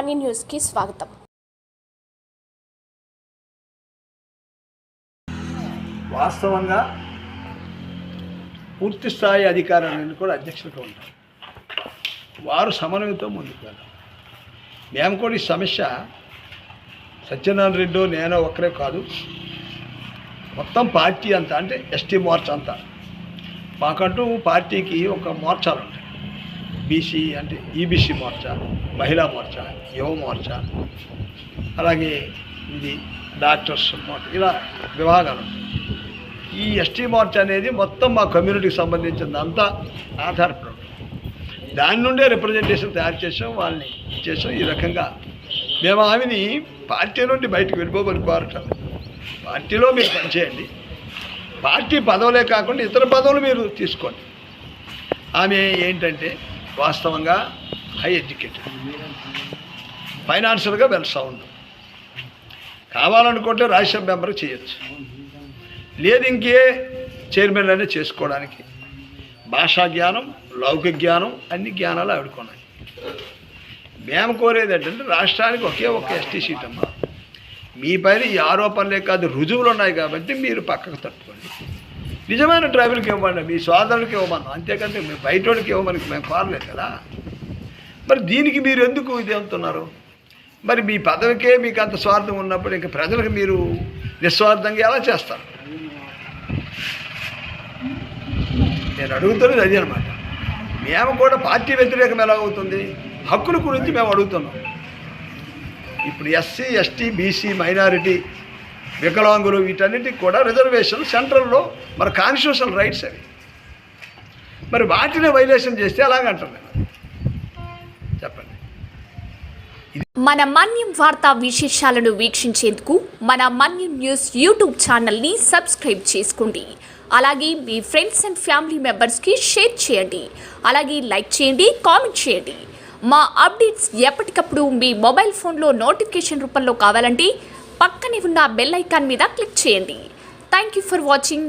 Money న్యూస్కి స్వాగతం. వాస్తవంగా పూర్తి స్థాయి అధికారులను కూడా అధ్యక్షులుగా ఉంటారు. వారు సమన్వయంతో ముందుకు వెళ్ళారు. మేము కూడా ఈ సమస్య సత్యనారాయణ రెడ్డి నేను ఒక్కరే కాదు, మొత్తం పార్టీ అంతా, అంటే ఎస్టీ మోర్చా అంతా. మాకంటూ పార్టీకి ఒక మోర్చాలు ఉంటాయి. బీసీ అంటే ఈబీసీ మోర్చా, మహిళా మోర్చా, యువ మోర్చా, అలాగే ఇది డాక్టర్స్ మోర్చా, ఇలా విభాగాలు ఉంటాయి. ఈ ఎస్టీ మోర్చా అనేది మొత్తం మా కమ్యూనిటీకి సంబంధించింది అంతా ఆధారపడి ఉంటుంది. దాని నుండే రిప్రజెంటేషన్ తయారు చేసాం, వాళ్ళని చేసాం. ఈ రకంగా మేము ఆమెని పార్టీ నుండి బయటకు వెళ్ళిపోమని కోరటం. పార్టీలో మీరు పనిచేయండి, పార్టీ పదవులే కాకుండా ఇతర పదవులు మీరు తీసుకోండి. ఆమె ఏంటంటే వాస్తవంగా హై ఎడ్యుకేటెడ్, ఫైనాన్షియల్గా వెల్ సౌండ్, కావాలనుకుంటే రాజ్యసభ మెంబర్ చేయొచ్చు, లేదు ఇంకే చైర్మన్ అనేది చేసుకోవడానికి భాషా జ్ఞానం, లౌకిక జ్ఞానం, అన్ని జ్ఞానాలు ఆవిడుకున్నాయి. మేము కోరేది ఏంటంటే రాష్ట్రానికి ఒకే ఒక ఎస్టీ సీట్ అమ్మా. మీ పైన ఈ ఆరోపణలే కాదు, రుజువులు ఉన్నాయి కాబట్టి మీరు పక్కకు తట్టుకోండి. నిజమైన ట్రైబుల్కి ఇవ్వమండి, మీ సోదరులకి ఇవ్వమన్నాం, అంతేకంటే మీ బయటోడికి ఇవ్వమని మేము కోరలేదు కదా. మరి దీనికి మీరు ఎందుకు ఇది అవుతున్నారు? మరి మీ పదవికే మీకు అంత స్వార్థం ఉన్నప్పుడు ఇంకా ప్రజలకు మీరు నిస్వార్థంగా ఎలా చేస్తారు? నేను అడుగుతున్నది అది అనమాట. మేము కూడా పార్టీ వ్యతిరేకం ఎలా అవుతుంది? హక్కుల గురించి మేము అడుగుతున్నాం. ఇప్పుడు ఎస్సీ, ఎస్టీ, బీసీ, మైనారిటీ, వికలాంగులు, వీటన్నిటికి కూడా రిజర్వేషన్ సెంట్రల్లో మన కాన్స్టిట్యూషనల్ రైట్స్ అవి. మరి వాటిని వైలేషన్ చేస్తే ఎలాగంటారు? చెప్పండి. మన మన్యం వార్తా విశేషాలను వీక్షించేందుకు మన మన్యం న్యూస్ యూట్యూబ్ ఛానల్ని సబ్స్క్రైబ్ చేసుకోండి. అలాగే మీ ఫ్రెండ్స్ అండ్ ఫ్యామిలీ మెంబర్స్కి షేర్ చేయండి. అలాగే లైక్ చేయండి, కామెంట్ చేయండి. మా అప్డేట్స్ ఎప్పటికప్పుడు మీ మొబైల్ ఫోన్లో నోటిఫికేషన్ రూపంలో కావాలంటే పక్కనే ఉన్న బెల్ ఐకాన్ మీద క్లిక్ చేయండి. Thank you for watching.